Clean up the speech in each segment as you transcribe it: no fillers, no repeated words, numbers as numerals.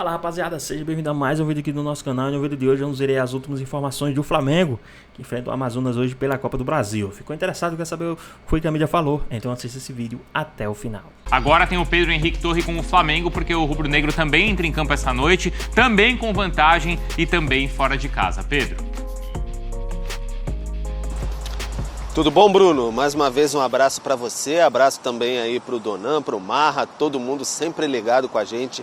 Fala rapaziada, seja bem-vindo a mais um vídeo aqui do nosso canal. E no vídeo de hoje vamos ver as últimas informações do Flamengo, que enfrenta o Amazonas hoje pela Copa do Brasil. Ficou interessado, quer saber o que foi que a mídia falou? Então assista esse vídeo até o final. Agora tem o Pedro Henrique Torre com o Flamengo, porque o rubro-negro também entra em campo essa noite, também com vantagem e também fora de casa. Pedro. Tudo bom, Bruno? Mais uma vez um abraço para você, abraço também aí para o Donan, para o Marra, todo mundo sempre ligado com a gente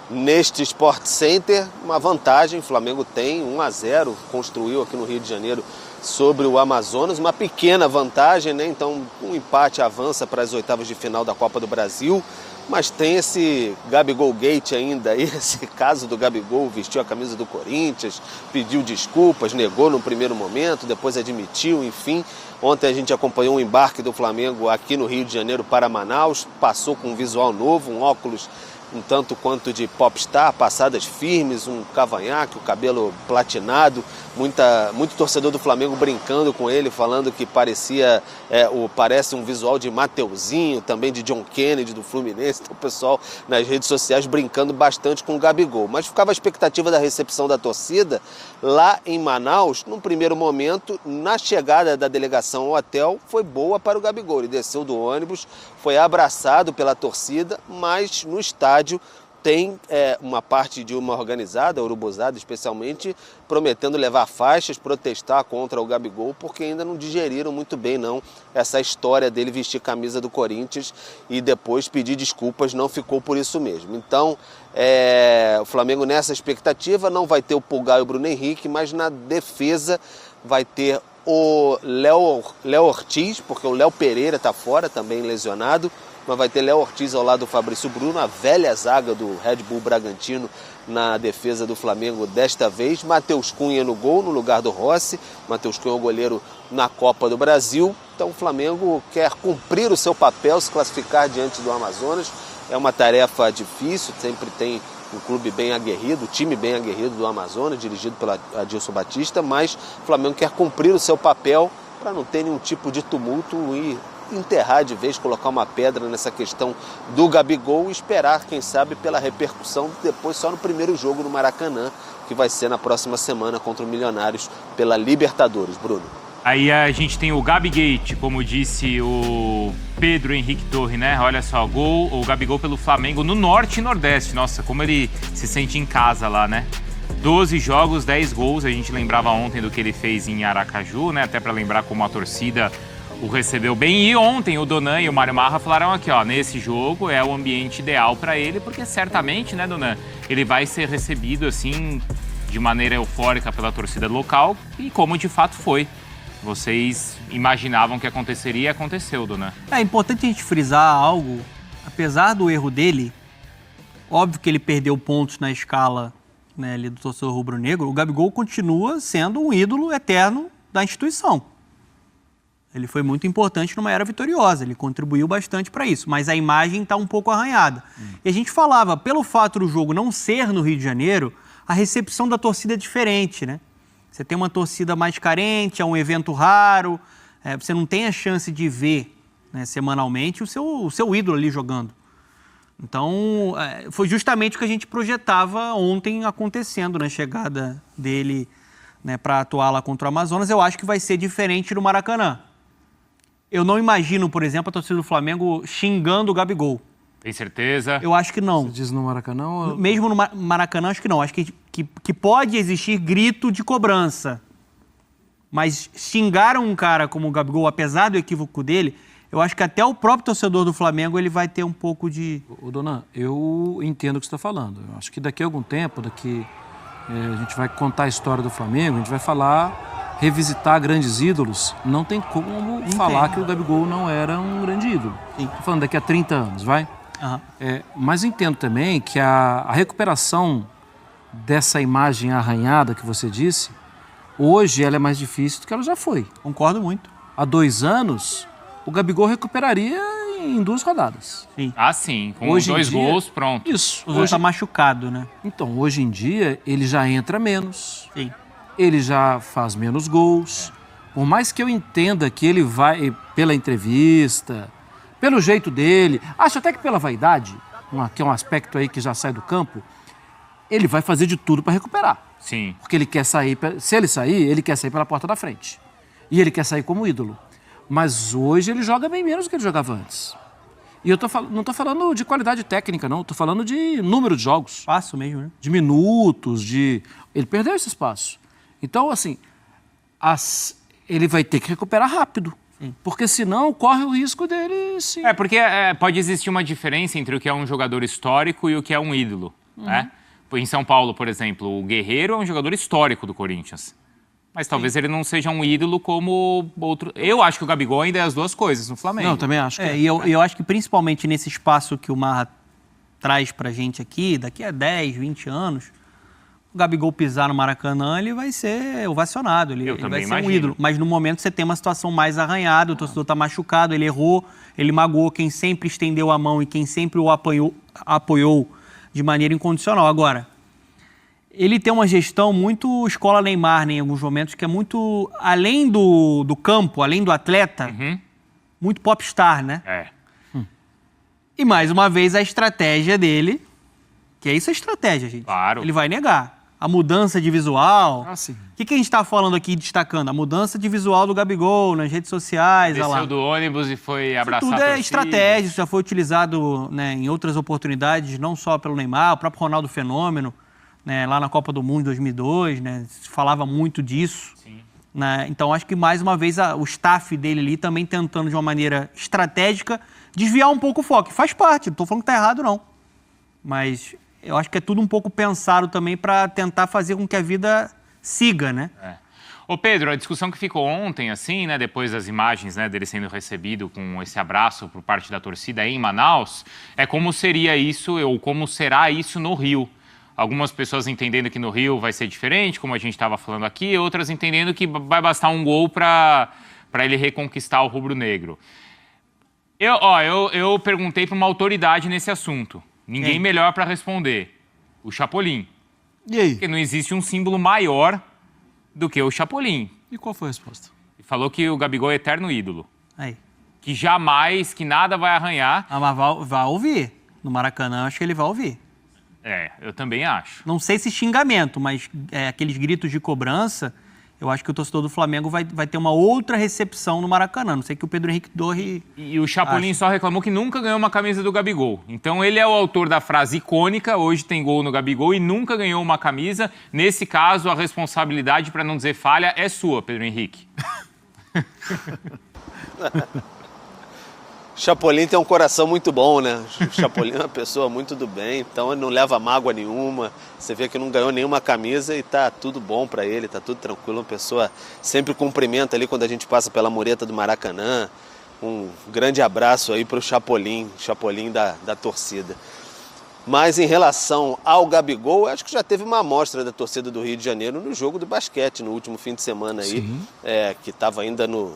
neste Sport Center. Uma vantagem, o Flamengo tem 1-0, construiu aqui no Rio de Janeiro sobre o Amazonas, uma pequena vantagem, né? Então um empate avança para as oitavas de final da Copa do Brasil, mas tem esse Gabigol Gate ainda aí, esse caso do Gabigol, vestiu a camisa do Corinthians, pediu desculpas, negou no primeiro momento, depois admitiu, enfim. Ontem a gente acompanhou o embarque do Flamengo aqui no Rio de Janeiro para Manaus, passou com um visual novo, um óculos um tanto quanto de popstar, passadas firmes, um cavanhaque, o cabelo platinado, muito torcedor do Flamengo brincando com ele, falando que parece um visual de Mateuzinho, também de John Kennedy do Fluminense. Então o pessoal nas redes sociais brincando bastante com o Gabigol. Mas ficava a expectativa da recepção da torcida lá em Manaus. Num primeiro momento, na chegada da delegação ao hotel, foi boa para o Gabigol. Ele desceu do ônibus, foi abraçado pela torcida, mas no estádio tem uma parte de uma organizada, a Urubuzada especialmente, prometendo levar faixas, protestar contra o Gabigol, porque ainda não digeriram muito bem não essa história dele vestir camisa do Corinthians e depois pedir desculpas, não ficou por isso mesmo. Então, o Flamengo nessa expectativa não vai ter o Pulgar e o Bruno Henrique, mas na defesa vai ter o Léo Ortiz, porque o Léo Pereira está fora, também lesionado, mas vai ter Léo Ortiz ao lado do Fabrício Bruno, a velha zaga do Red Bull Bragantino na defesa do Flamengo desta vez. Matheus Cunha no gol, no lugar do Rossi. Matheus Cunha é o goleiro na Copa do Brasil. Então o Flamengo quer cumprir o seu papel, se classificar diante do Amazonas. É uma tarefa difícil, sempre tem um clube bem aguerrido, um time bem aguerrido do Amazonas, dirigido pelo Adilson Batista, mas o Flamengo quer cumprir o seu papel para não ter nenhum tipo de tumulto e enterrar de vez, colocar uma pedra nessa questão do Gabigol e esperar, quem sabe, pela repercussão depois só no primeiro jogo no Maracanã, que vai ser na próxima semana contra o Milionários pela Libertadores. Bruno. Aí a gente tem o Gabigate, como disse o Pedro Henrique Torre, né? Olha só, o Gabigol pelo Flamengo no Norte e Nordeste. Nossa, como ele se sente em casa lá, né? 12 jogos, 10 gols. A gente lembrava ontem do que ele fez em Aracaju, né? Até para lembrar como a torcida o recebeu bem. E ontem o Donan e o Mário Marra falaram aqui, ó, nesse jogo é o ambiente ideal para ele, porque certamente, né, Donan, ele vai ser recebido assim de maneira eufórica pela torcida local, e como de fato foi. Vocês imaginavam que aconteceria e aconteceu, Donan. É importante a gente frisar algo, apesar do erro dele, óbvio que ele perdeu pontos na escala, né, ali do torcedor rubro-negro, o Gabigol continua sendo um ídolo eterno da instituição. Ele foi muito importante numa era vitoriosa, ele contribuiu bastante para isso, mas a imagem está um pouco arranhada. E a gente falava, pelo fato do jogo não ser no Rio de Janeiro, a recepção da torcida é diferente, né? Você tem uma torcida mais carente, é um evento raro, você não tem a chance de ver, né, semanalmente o seu ídolo ali jogando. Então, foi justamente o que a gente projetava ontem acontecendo na chegada dele, né, para atuar lá contra o Amazonas. Eu acho que vai ser diferente no Maracanã. Eu não imagino, por exemplo, a torcida do Flamengo xingando o Gabigol. Tem certeza? Eu acho que não. Você diz no Maracanã? Ou... Mesmo no Maracanã, acho que não. Acho que pode existir grito de cobrança. Mas xingaram um cara como o Gabigol, apesar do equívoco dele, eu acho que até o próprio torcedor do Flamengo ele vai ter um pouco de... Ô, Donan, eu entendo o que você está falando. Eu acho que daqui a algum tempo, a gente vai contar a história do Flamengo, a gente vai falar, revisitar grandes ídolos. Não tem como falar que o Gabigol não era um grande ídolo. Estou falando daqui a 30 anos, vai? Uhum. Mas entendo também que a recuperação dessa imagem arranhada que você disse, hoje ela é mais difícil do que ela já foi. Concordo muito. Há 2 anos, o Gabigol recuperaria em 2 rodadas. Sim. Ah, sim. Com Hoje 2 gols, pronto. Isso. Hoje está machucado, né? Então, hoje em dia, ele já entra menos. Sim. Ele já faz menos gols. Por mais que eu entenda que ele vai, pela entrevista, pelo jeito dele, acho até que pela vaidade, que é um aspecto aí que já sai do campo, ele vai fazer de tudo para recuperar. Sim. Porque ele quer sair, se ele sair, ele quer sair pela porta da frente. E ele quer sair como ídolo. Mas hoje ele joga bem menos do que ele jogava antes. E eu não estou falando de qualidade técnica, não. Estou falando de número de jogos. Espaço mesmo, né? De minutos, Ele perdeu esse espaço. Então, assim, ele vai ter que recuperar rápido. Porque senão corre o risco dele, sim. Porque pode existir uma diferença entre o que é um jogador histórico e o que é um ídolo, né? Em São Paulo, por exemplo, o Guerreiro é um jogador histórico do Corinthians. Mas talvez ele não seja um ídolo como outro... Eu acho que o Gabigol ainda é as duas coisas no Flamengo. Não, eu também acho. E eu acho que principalmente nesse espaço que o Marra traz pra gente aqui, daqui a 10, 20 anos, o Gabigol pisar no Maracanã, ele vai ser ovacionado, ele vai ser um ídolo. Mas no momento você tem uma situação mais arranhada, o torcedor tá machucado, ele errou, ele magoou quem sempre estendeu a mão e quem sempre o apoiou de maneira incondicional. Agora, ele tem uma gestão muito escola Neymar, né, em alguns momentos, que é muito, além do campo, além do atleta, muito popstar, né? E mais uma vez a estratégia dele, que é isso a estratégia, gente. Claro. Ele vai negar. A mudança de visual. Sim. O que a gente está falando aqui, destacando? A mudança de visual do Gabigol nas redes sociais. Desceu do ônibus e foi abraçar tudo a torcida. é estratégia, isso já foi utilizado, né, em outras oportunidades, não só pelo Neymar, o próprio Ronaldo Fenômeno, né, lá na Copa do Mundo de 2002, né, se falava muito disso. Sim. Né, então acho que mais uma vez o staff dele ali também tentando de uma maneira estratégica desviar um pouco o foco. Faz parte, não estou falando que está errado não, mas eu acho que é tudo um pouco pensado também para tentar fazer com que a vida siga, né? Ô Pedro, a discussão que ficou ontem, assim, né, depois das imagens, né, dele sendo recebido com esse abraço por parte da torcida em Manaus, é como seria isso ou como será isso no Rio. Algumas pessoas entendendo que no Rio vai ser diferente, como a gente estava falando aqui, outras entendendo que vai bastar um gol para ele reconquistar o rubro-negro. Eu perguntei para uma autoridade nesse assunto. Ninguém melhor para responder. O Chapolin. E aí? Porque não existe um símbolo maior do que o Chapolin. E qual foi a resposta? Ele falou que o Gabigol é eterno ídolo. Aí. Que jamais, que nada vai arranhar. Mas vai ouvir. No Maracanã, acho que ele vai ouvir. Eu também acho. Não sei se xingamento, mas aqueles gritos de cobrança, eu acho que o torcedor do Flamengo vai ter uma outra recepção no Maracanã. Não sei que o Pedro Henrique Dorri... E o Chapolin só reclamou que nunca ganhou uma camisa do Gabigol. Então ele é o autor da frase icônica, hoje tem gol no Gabigol, e nunca ganhou uma camisa. Nesse caso, a responsabilidade, para não dizer falha, é sua, Pedro Henrique. Chapolin tem um coração muito bom, né? O Chapolin é uma pessoa muito do bem, então ele não leva mágoa nenhuma. Você vê que não ganhou nenhuma camisa e tá tudo bom para ele, tá tudo tranquilo. Uma pessoa sempre cumprimenta ali quando a gente passa pela mureta do Maracanã. Um grande abraço aí pro Chapolin da torcida. Mas em relação ao Gabigol, acho que já teve uma amostra da torcida do Rio de Janeiro no jogo do basquete, no último fim de semana aí, que estava ainda no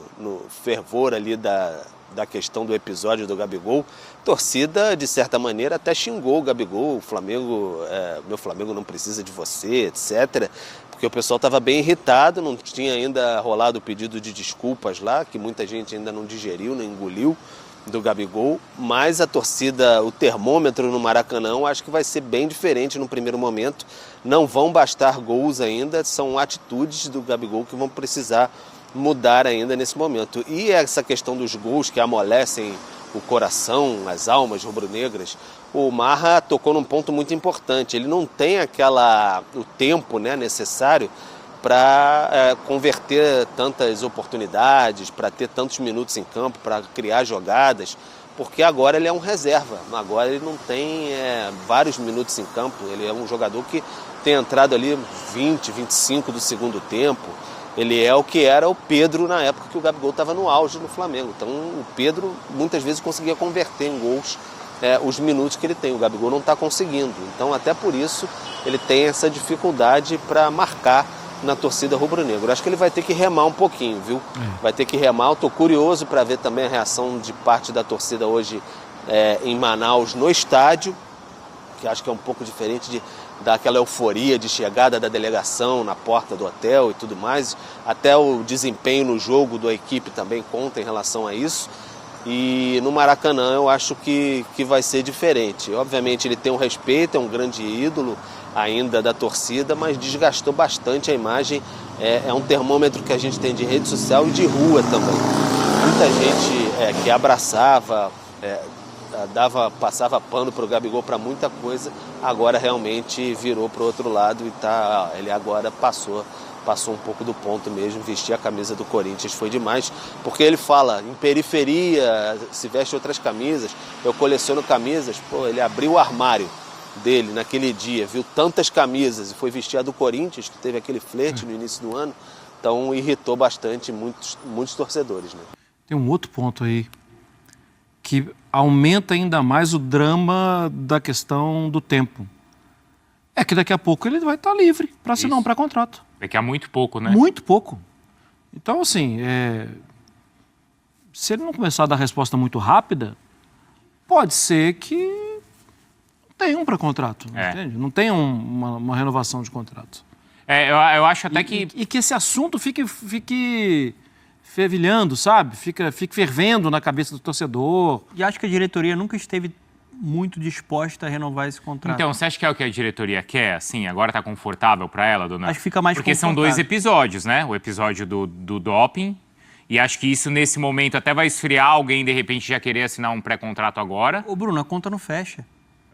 fervor ali da questão do episódio do Gabigol. Torcida, de certa maneira, até xingou o Gabigol, o Flamengo, meu Flamengo não precisa de você, etc. Porque o pessoal estava bem irritado, não tinha ainda rolado o pedido de desculpas lá, que muita gente ainda não digeriu, não engoliu, do Gabigol, mas a torcida, o termômetro no Maracanã, acho que vai ser bem diferente no primeiro momento. Não vão bastar gols ainda, são atitudes do Gabigol que vão precisar mudar ainda nesse momento. E essa questão dos gols que amolecem o coração, as almas rubro-negras, o Marra tocou num ponto muito importante. Ele não tem o tempo, né, necessário para converter tantas oportunidades, para ter tantos minutos em campo, para criar jogadas, porque agora ele é um reserva, agora ele não tem vários minutos em campo, ele é um jogador que tem entrado ali 20, 25 do segundo tempo, ele é o que era o Pedro na época que o Gabigol estava no auge no Flamengo, então o Pedro muitas vezes conseguia converter em gols os minutos que ele tem, o Gabigol não está conseguindo, então até por isso ele tem essa dificuldade para marcar na torcida rubro-negra. Acho que ele vai ter que remar um pouquinho, viu? Vai ter que remar. Eu tô curioso para ver também a reação de parte da torcida hoje em Manaus no estádio, que acho que é um pouco diferente daquela euforia de chegada da delegação na porta do hotel e tudo mais. Até o desempenho no jogo da equipe também conta em relação a isso. E no Maracanã eu acho que vai ser diferente. Obviamente ele tem um respeito, é um grande ídolo, ainda da torcida, mas desgastou bastante a imagem. É um termômetro que a gente tem de rede social e de rua também. Muita gente que abraçava, passava pano para o Gabigol para muita coisa, agora realmente virou para o outro lado e ele agora passou um pouco do ponto mesmo, vestir a camisa do Corinthians foi demais, porque ele fala, em periferia, se veste outras camisas, eu coleciono camisas, ele abriu o armário dele naquele dia, viu tantas camisas e foi vestir a do Corinthians, que teve aquele flerte no início do ano, então irritou bastante muitos torcedores, né? Tem um outro ponto aí, que aumenta ainda mais o drama da questão do tempo. É que daqui a pouco ele vai estar livre para assinar um pré-contrato. Daqui a muito pouco, né? Muito pouco. Então, assim, se ele não começar a dar resposta muito rápida, pode ser que não tenha um pré-contrato, entende? Não tenha uma renovação de contrato. Eu acho até que... E que esse assunto fique fervilhando, sabe? Fique fervendo na cabeça do torcedor. E acho que a diretoria nunca esteve muito disposta a renovar esse contrato. Então, você acha que é o que a diretoria quer, assim? Agora tá confortável para ela, dona? Acho que fica mais Porque são 2 episódios, né? O episódio do doping, e acho que isso, nesse momento, até vai esfriar alguém, de repente, já querer assinar um pré-contrato agora. Ô, Bruno, a conta não fecha.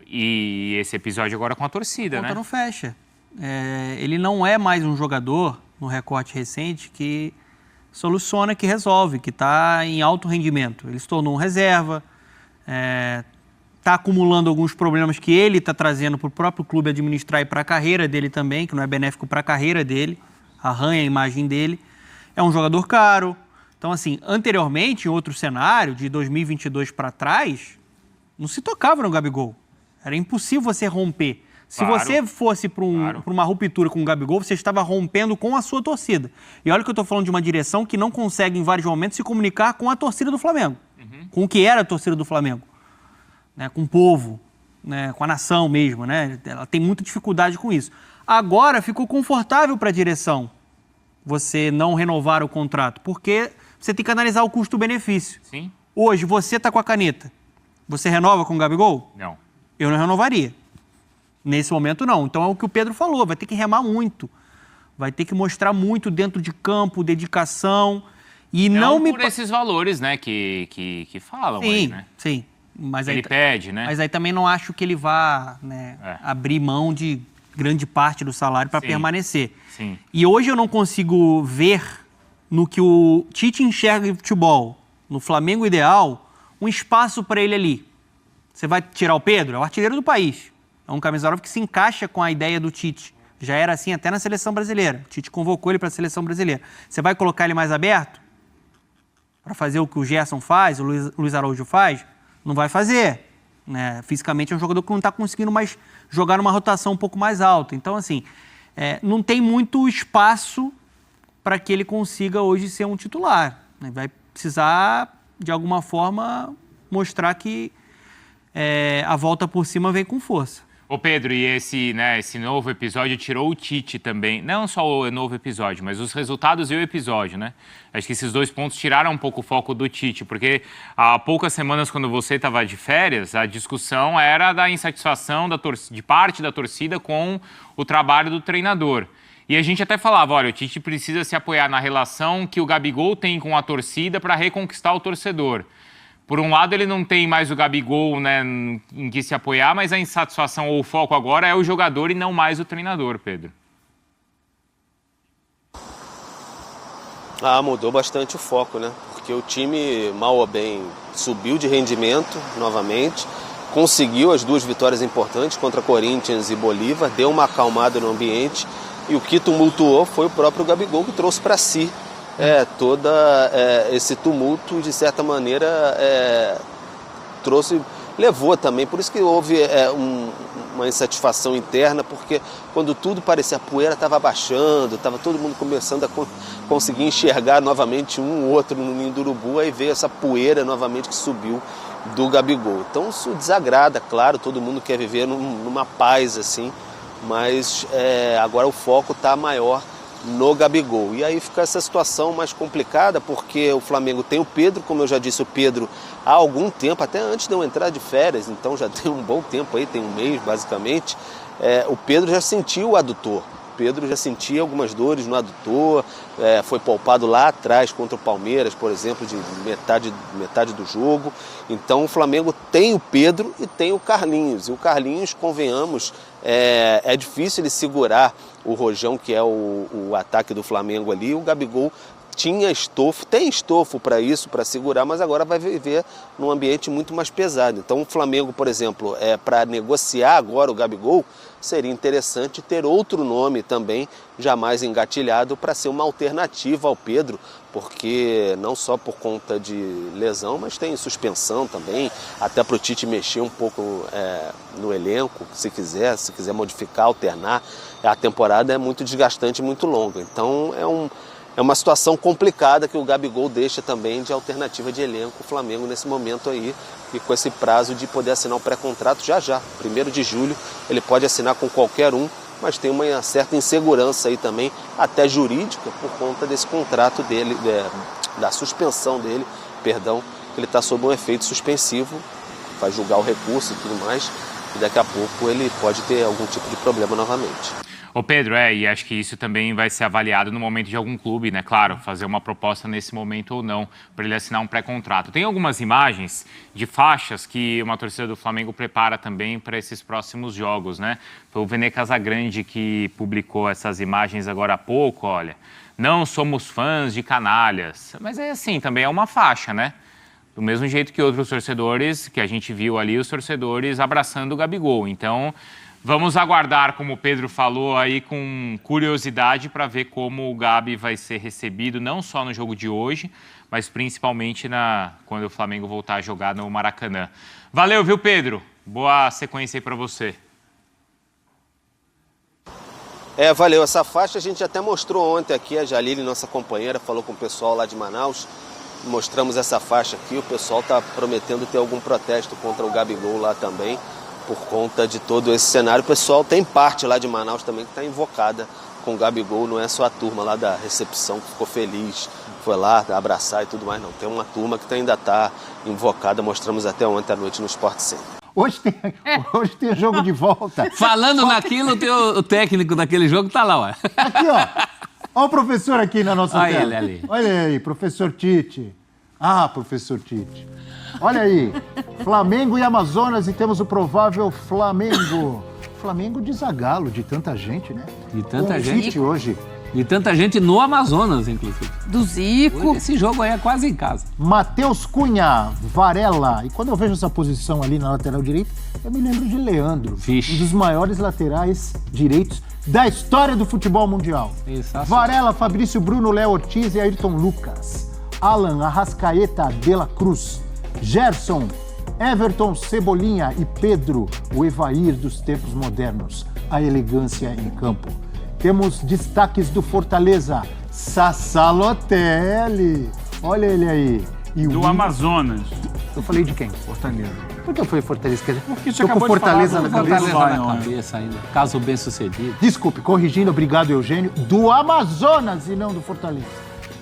E esse episódio agora com a torcida, né? A conta não fecha. Ele não é mais um jogador, no recorte recente, que soluciona, que resolve, que está em alto rendimento. Ele se tornou um reserva, está acumulando alguns problemas que ele está trazendo para o próprio clube administrar e para a carreira dele também, que não é benéfico para a carreira dele, arranha a imagem dele. É um jogador caro. Então, assim, anteriormente, em outro cenário, de 2022 para trás, não se tocava no Gabigol. Era impossível você romper. Se você fosse para uma ruptura com o Gabigol, você estava rompendo com a sua torcida. E olha que eu estou falando de uma direção que não consegue, em vários momentos, se comunicar com a torcida do Flamengo. Com o que era a torcida do Flamengo. Né, com o povo, né, com a nação mesmo. Né? Ela tem muita dificuldade com isso. Agora ficou confortável para a direção você não renovar o contrato, porque você tem que analisar o custo-benefício. Sim. Hoje, você está com a caneta. Você renova com o Gabigol? Não. Eu não renovaria. Nesse momento, não. Então, é o que o Pedro falou. Vai ter que remar muito. Vai ter que mostrar muito dentro de campo, dedicação. E não por esses valores, né, que falam aí, né? Sim. Mas ele pede, né? Mas aí também não acho que ele vá, né, abrir mão de grande parte do salário para permanecer. Sim. E hoje eu não consigo ver no que o Tite enxerga em futebol, no Flamengo ideal, um espaço para ele ali. Você vai tirar o Pedro? É o artilheiro do país. É um camisa 9 que se encaixa com a ideia do Tite. Já era assim até na seleção brasileira. O Tite convocou ele para a seleção brasileira. Você vai colocar ele mais aberto? Para fazer o que o Gerson faz, o Luiz Araújo faz? Não vai fazer. Né? Fisicamente é um jogador que não está conseguindo mais jogar numa rotação um pouco mais alta. Então, assim, não tem muito espaço para que ele consiga hoje ser um titular. Né? Vai precisar, de alguma forma, mostrar que a volta por cima vem com força. Ô Pedro, e esse novo episódio tirou o Tite também, não só o novo episódio, mas os resultados e o episódio, né? Acho que esses 2 pontos tiraram um pouco o foco do Tite, porque há poucas semanas, quando você estava de férias, a discussão era da insatisfação de parte da torcida com o trabalho do treinador. E a gente até falava, olha, o Tite precisa se apoiar na relação que o Gabigol tem com a torcida para reconquistar o torcedor. Por um lado, ele não tem mais o Gabigol, né, em que se apoiar, mas a insatisfação ou o foco agora é o jogador e não mais o treinador, Pedro. Mudou bastante o foco, né? Porque o time, mal ou bem, subiu de rendimento novamente, conseguiu as 2 vitórias importantes contra Corinthians e Bolívar, deu uma acalmada no ambiente e o que tumultuou foi o próprio Gabigol que trouxe para si todo esse tumulto, de certa maneira, levou também, por isso que houve uma insatisfação interna, porque quando tudo parecia, a poeira estava baixando, estava todo mundo começando a conseguir enxergar novamente um outro no ninho do urubu, aí veio essa poeira novamente que subiu do Gabigol. Então isso desagrada, claro, todo mundo quer viver numa paz assim, mas agora o foco está maior no Gabigol. E aí fica essa situação mais complicada, porque o Flamengo tem o Pedro, como eu já disse, o Pedro há algum tempo, até antes de eu entrar de férias, então já tem um bom tempo aí, tem um mês basicamente, o Pedro já sentiu o adutor. O Pedro já sentia algumas dores no adutor, foi poupado lá atrás contra o Palmeiras, por exemplo, de metade do jogo. Então o Flamengo tem o Pedro e tem o Carlinhos. E o Carlinhos, convenhamos, é difícil ele segurar o Rojão, que é o ataque do Flamengo ali. O Gabigol tinha estofo, tem estofo para isso, para segurar, mas agora vai viver num ambiente muito mais pesado. Então o Flamengo, por exemplo, para negociar agora o Gabigol, seria interessante ter outro nome também, jamais engatilhado, para ser uma alternativa ao Pedro, porque não só por conta de lesão, mas tem suspensão também, até para o Tite mexer um pouco no elenco, se quiser modificar, alternar. A temporada é muito desgastante e muito longa, então é uma situação complicada que o Gabigol deixa também de alternativa de elenco o Flamengo nesse momento aí, e com esse prazo de poder assinar o pré-contrato já, 1º de julho, ele pode assinar com qualquer um, mas tem uma certa insegurança aí também, até jurídica, por conta desse contrato dele, da suspensão dele, perdão, ele está sob um efeito suspensivo, vai julgar o recurso e tudo mais, e daqui a pouco ele pode ter algum tipo de problema novamente. Ô Pedro, e acho que isso também vai ser avaliado no momento de algum clube, né? Claro, fazer uma proposta nesse momento ou não, para ele assinar um pré-contrato. Tem algumas imagens de faixas que uma torcida do Flamengo prepara também para esses próximos jogos, né? Foi o Vene Casagrande que publicou essas imagens agora há pouco, olha. Não somos fãs de canalhas, mas assim, também é uma faixa, né? Do mesmo jeito que outros torcedores, que a gente viu ali, os torcedores abraçando o Gabigol. Então, vamos aguardar, como o Pedro falou, aí com curiosidade para ver como o Gabi vai ser recebido, não só no jogo de hoje, mas principalmente quando o Flamengo voltar a jogar no Maracanã. Valeu, viu, Pedro? Boa sequência aí para você. Valeu. Essa faixa a gente até mostrou ontem aqui, a Jalile, nossa companheira, falou com o pessoal lá de Manaus. Mostramos essa faixa aqui, o pessoal está prometendo ter algum protesto contra o Gabigol lá também, por conta de todo esse cenário. O pessoal tem parte lá de Manaus também que está invocada com o Gabigol, não é só a turma lá da recepção que ficou feliz, foi lá abraçar e tudo mais, não. Tem uma turma que ainda está invocada, mostramos até ontem à noite no Sport Center. Hoje tem jogo de volta. Falando naquilo, o técnico daquele jogo tá lá, ó. Aqui, ó. Olha o professor aqui na nossa tela. Ele ali. Olha aí, professor Tite. Ah, professor Tite. Olha aí, Flamengo e Amazonas, e temos o provável Flamengo. Flamengo de Zagallo, de tanta gente, né? De tanta gente. Tite hoje. De tanta gente no Amazonas, inclusive. Do Zico. Esse jogo aí é quase em casa. Matheus Cunha, Varela. E quando eu vejo essa posição ali na lateral direita, eu me lembro de Leandro. Vixe. Um dos maiores laterais direitos da história do futebol mundial. Isso, Varela, Fabrício Bruno, Léo Ortiz e Ayrton Lucas. Alan, Arrascaeta, De La Cruz. Gerson, Everton, Cebolinha e Pedro, o Evair dos tempos modernos. A elegância em campo. Temos destaques do Fortaleza. Sassá Lotelli. Olha ele aí. E do Amazonas. Eu falei de quem? Fortaleza. Por que eu falei Fortaleza? Porque você tô com acabou Fortaleza de na falar do cabeça. Fortaleza Lion, na cabeça ainda. Caso bem sucedido. Desculpe, corrigindo, obrigado, Eugênio. Do Amazonas e não do Fortaleza.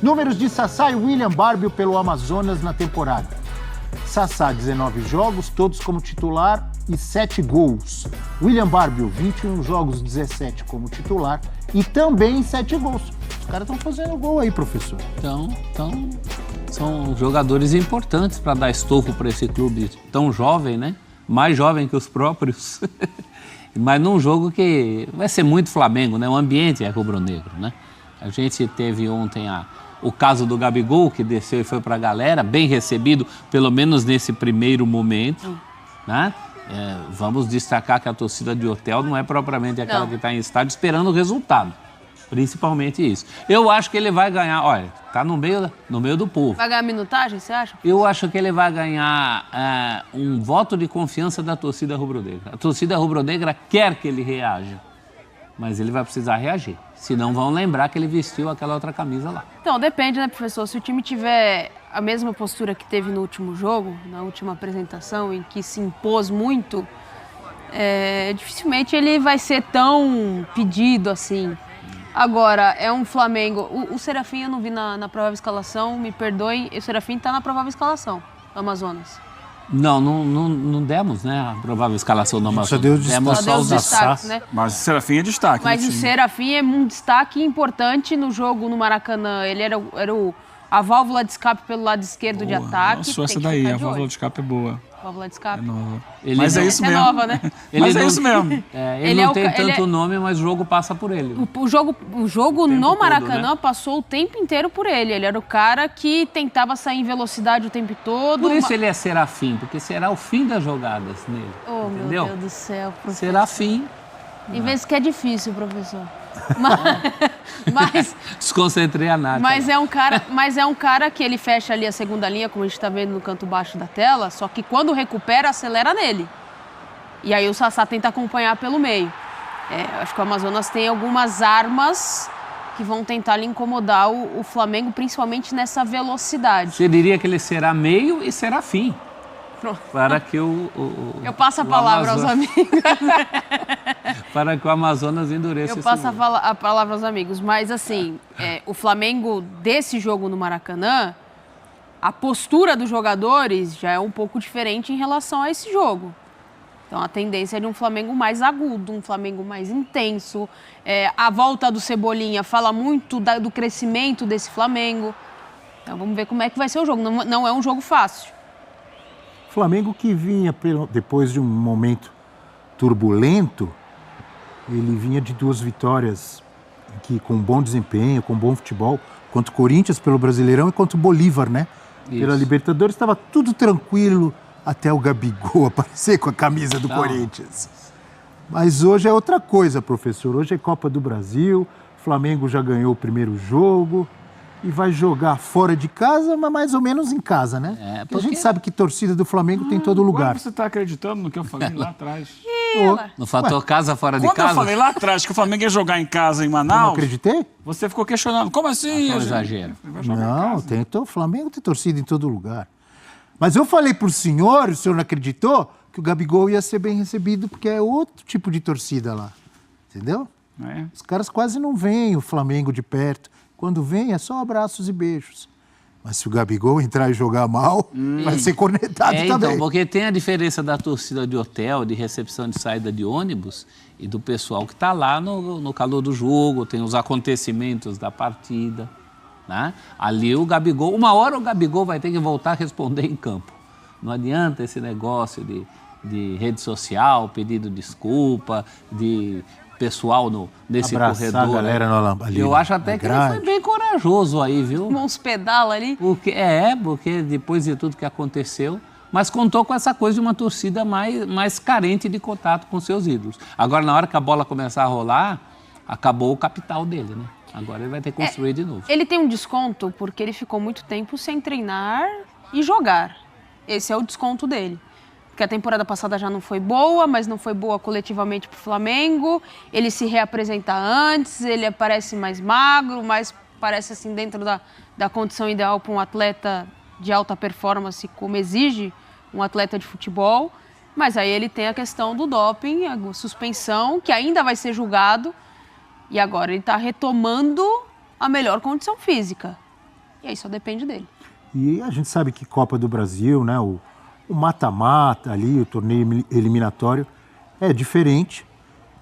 Números de Sassá e William Barbio pelo Amazonas na temporada. Sassá, 19 jogos, todos como titular e 7 gols. William Barbio, 21 jogos, 17 como titular e também 7 gols. Os caras estão fazendo gol aí, professor. Então, são jogadores importantes para dar estofo para esse clube tão jovem, né? Mais jovem que os próprios. Mas num jogo que vai ser muito Flamengo, né? O ambiente é rubro-negro, né? A gente teve ontem o caso do Gabigol, que desceu e foi para a galera, bem recebido, pelo menos nesse primeiro momento, né? Vamos destacar que a torcida de hotel não é propriamente aquela que está em estádio esperando o resultado. Principalmente isso. Eu acho que ele vai ganhar, olha, tá no meio do povo. Vai ganhar minutagem, você acha? Eu acho que ele vai ganhar um voto de confiança da torcida rubro-negra. A torcida rubro-negra quer que ele reaja, mas ele vai precisar reagir. Senão vão lembrar que ele vestiu aquela outra camisa lá. Então, depende, né, professor? Se o time tiver a mesma postura que teve no último jogo, na última apresentação, em que se impôs muito, dificilmente ele vai ser tão pedido assim. Agora, é um Flamengo... O Serafim eu não vi na provável escalação, me perdoem, o Serafim está na provável escalação do Amazonas. Não demos, né, a provável escalação do Amazonas. Só deu demos Só deu os destaques, né? Mas o Serafim é destaque. Mas no o time. Serafim é um destaque importante no jogo no Maracanã. Ele era a válvula de escape pelo lado esquerdo de ataque. Nossa, tem essa que daí, ficar a de válvula olho. de escape é boa. Válvula de escape. É nova. Ele Mas não- é isso Essa é mesmo. nova, né? Mas não- é isso mesmo. Ele é não o tem ca- ele tanto é- nome, mas o jogo passa por ele. O jogo no todo, Maracanã né? passou o tempo inteiro por ele. Ele era o cara que tentava sair em velocidade o tempo todo. Por isso ele é Serafim, porque será o fim das jogadas nele. Oh, meu entendeu? Deus do céu, professor. Serafim. Em vez que é difícil, professor. Mas, Desconcentrei a nada. mas é um cara que ele fecha ali a segunda linha, como a gente está vendo no canto baixo da tela, só que quando recupera, acelera nele. E aí o Sassá tenta acompanhar pelo meio. Acho que o Amazonas tem algumas armas que vão tentar lhe incomodar o Flamengo, principalmente nessa velocidade. Você diria que ele será meio e Serafim. Pronto. Para que Eu passo a palavra aos amigos. Para que o Amazonas endureça Eu esse passo jogo. a palavra aos amigos. Mas, assim, o Flamengo desse jogo no Maracanã, a postura dos jogadores já é um pouco diferente em relação a esse jogo. Então, a tendência é de um Flamengo mais agudo, um Flamengo mais intenso. A volta do Cebolinha fala muito do crescimento desse Flamengo. Então, vamos ver como é que vai ser o jogo. Não é um jogo fácil. Flamengo que vinha, depois de um momento turbulento, ele vinha de 2 vitórias com bom desempenho, com bom futebol, contra o Corinthians pelo Brasileirão e contra o Bolívar, né? Pela Isso. Libertadores, estava tudo tranquilo até o Gabigol aparecer com a camisa do Não. Corinthians. Mas hoje é outra coisa, professor. Hoje é Copa do Brasil, o Flamengo já ganhou o primeiro jogo e vai jogar fora de casa, mas mais ou menos em casa, né? Porque a gente sabe que torcida do Flamengo tem em todo lugar. Agora você está acreditando no que eu falei lá atrás? No fator casa fora de Quando casa? eu falei lá atrás que o Flamengo ia jogar em casa em Eu não Manaus, acreditei? você ficou questionando. Como assim? É um exagero. Vai jogar em Não, casa. o Flamengo tem torcida em todo lugar. Mas eu falei pro senhor, o senhor não acreditou, que o Gabigol ia ser bem recebido, porque é outro tipo de torcida lá. Entendeu? É. Os caras quase não veem o Flamengo de perto. Quando vem, é só abraços e beijos. Mas se o Gabigol entrar e jogar mal, vai ser cornetado também. Então, porque tem a diferença da torcida de hotel, de recepção de saída de ônibus, e do pessoal que está lá no calor do jogo, tem os acontecimentos da partida. Né? Ali o Gabigol, uma hora o Gabigol vai ter que voltar a responder em campo. Não adianta esse negócio de rede social, pedido desculpa, de pessoal nesse Abraçar corredor. a galera ali Eu na- acho até na que ele grade. foi bem corajoso aí, viu? Uns pedala ali. Porque depois de tudo que aconteceu, mas contou com essa coisa de uma torcida mais carente de contato com seus ídolos. Agora, na hora que a bola começar a rolar, acabou o capital dele, né? Agora ele vai ter que construir de novo. Ele tem um desconto porque ele ficou muito tempo sem treinar e jogar. Esse é o desconto dele. Porque a temporada passada já não foi boa, mas não foi boa coletivamente para o Flamengo. Ele se reapresenta antes, ele parece mais magro, mas parece assim dentro da condição ideal para um atleta de alta performance, como exige um atleta de futebol. Mas aí ele tem a questão do doping, a suspensão, que ainda vai ser julgado. E agora ele está retomando a melhor condição física. E aí só depende dele. E a gente sabe que Copa do Brasil, né, o mata-mata ali, o torneio eliminatório, é diferente,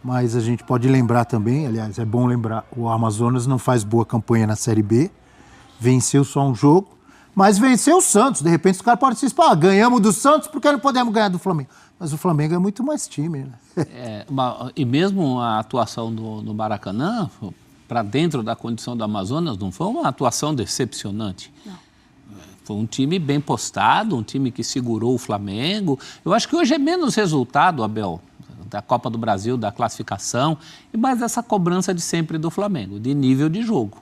mas a gente pode lembrar também, aliás, é bom lembrar, o Amazonas não faz boa campanha na Série B, venceu só um jogo, mas venceu o Santos. De repente os caras podem se espalhar, ganhamos do Santos, por que não podemos ganhar do Flamengo? Mas o Flamengo é muito mais time, né? E mesmo a atuação no Maracanã, para dentro da condição do Amazonas, não foi uma atuação decepcionante. Não. Foi um time bem postado, um time que segurou o Flamengo. Eu acho que hoje é menos resultado, Abel, da Copa do Brasil, da classificação, e mais essa cobrança de sempre do Flamengo, de nível de jogo.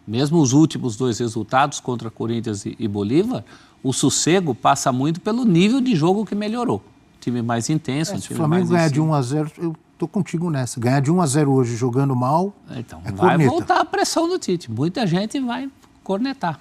Mesmo os últimos 2 resultados contra Corinthians e Bolívar, o sossego passa muito pelo nível de jogo que melhorou. Time mais intenso, um Se o time Flamengo mais ganhar em de cima. 1-0, eu tô contigo nessa. Ganhar de 1-0 hoje jogando mal, Então, é vai corneta. voltar a pressão do Tite. Muita gente vai cornetar.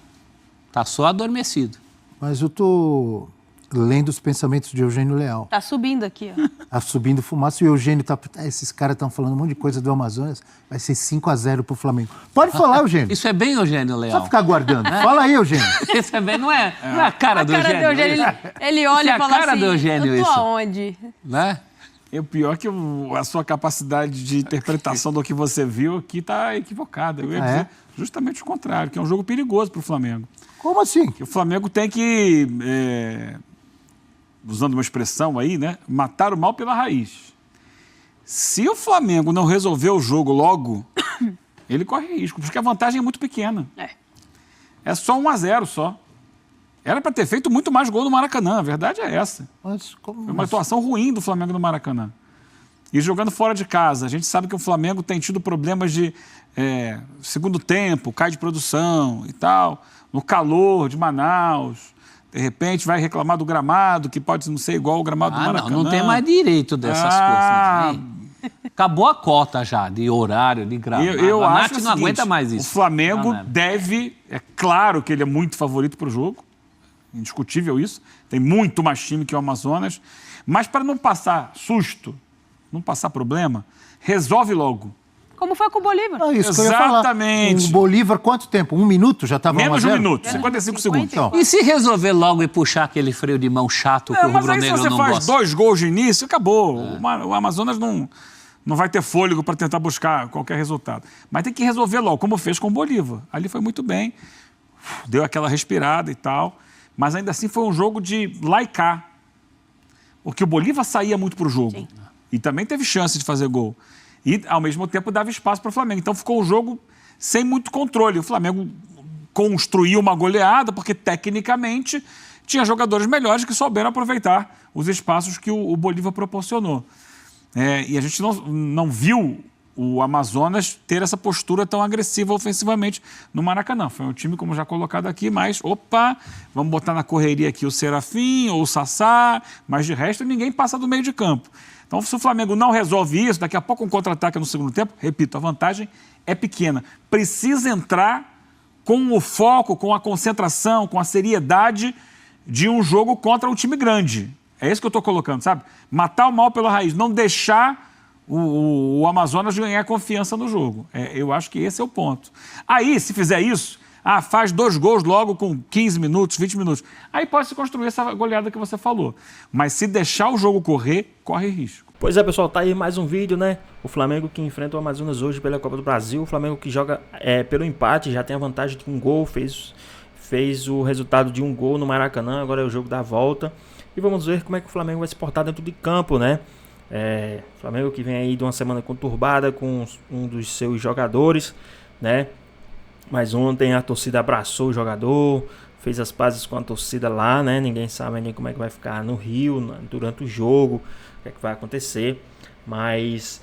Tá só adormecido. Mas eu tô lendo os pensamentos de Eugênio Leal. Tá subindo aqui, ó. Tá subindo fumaça e o Eugênio tá... Esses caras estão falando um monte de coisa do Amazonas. Vai ser 5-0 pro Flamengo. Pode falar, Eugênio. Isso é bem Eugênio Leal. Só ficar aguardando. Fala aí, Eugênio. Isso é bem, não é a cara do Eugênio. Ele olha Isso é e a fala cara assim, do Eugênio, eu tô isso. aonde? Né? E o pior é que a sua capacidade de interpretação do que você viu aqui está equivocada. Eu ia dizer justamente o contrário, que é um jogo perigoso para o Flamengo. Como assim? Que o Flamengo tem que, usando uma expressão aí, né, matar o mal pela raiz. Se o Flamengo não resolver o jogo logo, ele corre risco, porque a vantagem é muito pequena. É só 1-0 só. Era para ter feito muito mais gol no Maracanã, a verdade é essa. Mas como... Foi uma atuação ruim do Flamengo no Maracanã. E jogando fora de casa, a gente sabe que o Flamengo tem tido problemas de segundo tempo, cai de produção e tal, no calor de Manaus. De repente vai reclamar do gramado, que pode não ser igual ao gramado do Maracanã. Não tem mais direito dessas coisas. Acabou a cota já de horário, de gramado. Eu a acho Nath o não seguinte, aguenta mais isso. O Flamengo deve... É claro que ele é muito favorito para o jogo. Indiscutível isso. Tem muito mais time que o Amazonas. Mas para não passar susto, não passar problema, resolve logo. Como foi com o Bolívar. Isso que eu ia falar. Exatamente. O Bolívar, quanto tempo? 1 minuto? Já estava 1-0? Menos de 1 minuto, 55 segundos. Então. E se resolver logo e puxar aquele freio de mão chato que o Mas aí se rubro-negro você não faz gosta? 2 gols de início, acabou. O Amazonas não vai ter fôlego para tentar buscar qualquer resultado. Mas tem que resolver logo, como fez com o Bolívar. Ali foi muito bem, deu aquela respirada e tal, mas ainda assim foi um jogo de lá e cá. Porque o Bolívar saía muito para o jogo. Sim. E também teve chance de fazer gol. E, ao mesmo tempo, dava espaço para o Flamengo. Então, ficou um jogo sem muito controle. O Flamengo construiu uma goleada, porque, tecnicamente, tinha jogadores melhores que souberam aproveitar os espaços que o Bolívar proporcionou. E a gente não viu o Amazonas ter essa postura tão agressiva ofensivamente no Maracanã. Foi um time, como já colocado aqui, mas, vamos botar na correria aqui o Serafim ou o Sassá, mas, de resto, ninguém passa do meio de campo. Então, se o Flamengo não resolve isso, daqui a pouco um contra-ataque no segundo tempo, repito, a vantagem é pequena. Precisa entrar com o foco, com a concentração, com a seriedade de um jogo contra um time grande. É isso que eu estou colocando, sabe? Matar o mal pela raiz, não deixar o Amazonas ganhar confiança no jogo. Eu acho que esse é o ponto. Aí, se fizer isso, faz 2 gols logo com 15 minutos, 20 minutos. Aí pode se construir essa goleada que você falou. Mas se deixar o jogo correr, corre risco. Pois é, pessoal, tá aí mais um vídeo, né? O Flamengo que enfrenta o Amazonas hoje pela Copa do Brasil. O Flamengo que joga pelo empate, já tem a vantagem de 1 gol, fez o resultado de 1 gol no Maracanã, agora é o jogo da volta. E vamos ver como é que o Flamengo vai se portar dentro de campo, né? O Flamengo que vem aí de uma semana conturbada com um dos seus jogadores, né? Mas ontem a torcida abraçou o jogador, fez as pazes com a torcida lá, né? Ninguém sabe nem como é que vai ficar no Rio, durante o jogo, o que é que vai acontecer. Mas,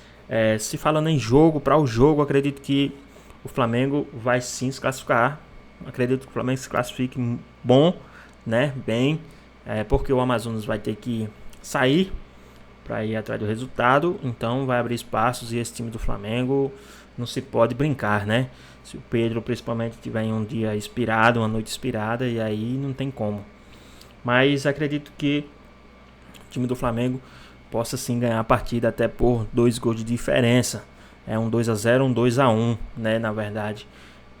se falando em jogo, para o jogo, acredito que o Flamengo vai sim se classificar. Acredito que o Flamengo se classifique bom, né? Bem, porque o Amazonas vai ter que sair para ir atrás do resultado. Então vai abrir espaços e esse time do Flamengo não se pode brincar, né? Se o Pedro principalmente tiver em um dia inspirado, uma noite inspirada, e aí não tem como. Mas acredito que o time do Flamengo possa sim ganhar a partida até por 2 gols de diferença. Um 2-0, um 2-1, né? Na verdade,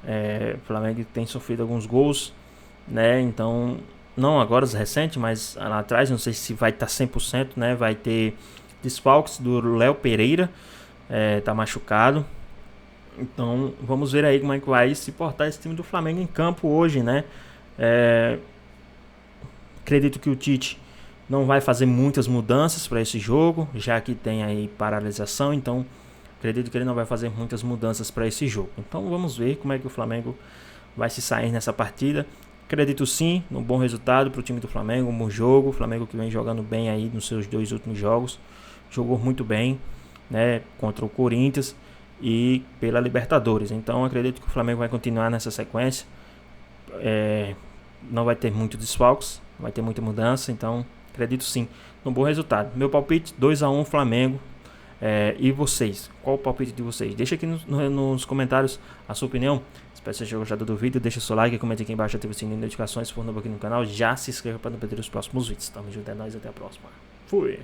o Flamengo tem sofrido alguns gols, né? Então, não agora os recentes, mas lá atrás, não sei se vai estar 100%, né? Vai ter desfalques do Léo Pereira, tá machucado. Então, vamos ver aí como é que vai se portar esse time do Flamengo em campo hoje, né? Acredito que o Tite não vai fazer muitas mudanças para esse jogo, já que tem aí paralisação. Então, acredito que ele não vai fazer muitas mudanças para esse jogo. Então, vamos ver como é que o Flamengo vai se sair nessa partida. Acredito sim no bom resultado para o time do Flamengo, um bom jogo. O Flamengo que vem jogando bem aí nos seus 2 últimos jogos. Jogou muito bem, né? Contra o Corinthians e pela Libertadores. Então acredito que o Flamengo vai continuar nessa sequência. Não vai ter muito desfalques, vai ter muita mudança. Então acredito sim no bom resultado. Meu palpite 2-1 Flamengo. E vocês? Qual o palpite de vocês? Deixa aqui nos comentários a sua opinião. Espero que você tenha gostado do vídeo. Deixa o seu like, comente aqui embaixo, ative o sininho de notificações se for novo aqui no canal. Já se inscreva para não perder os próximos vídeos. Tamo junto, é nóis, até a próxima. Fui!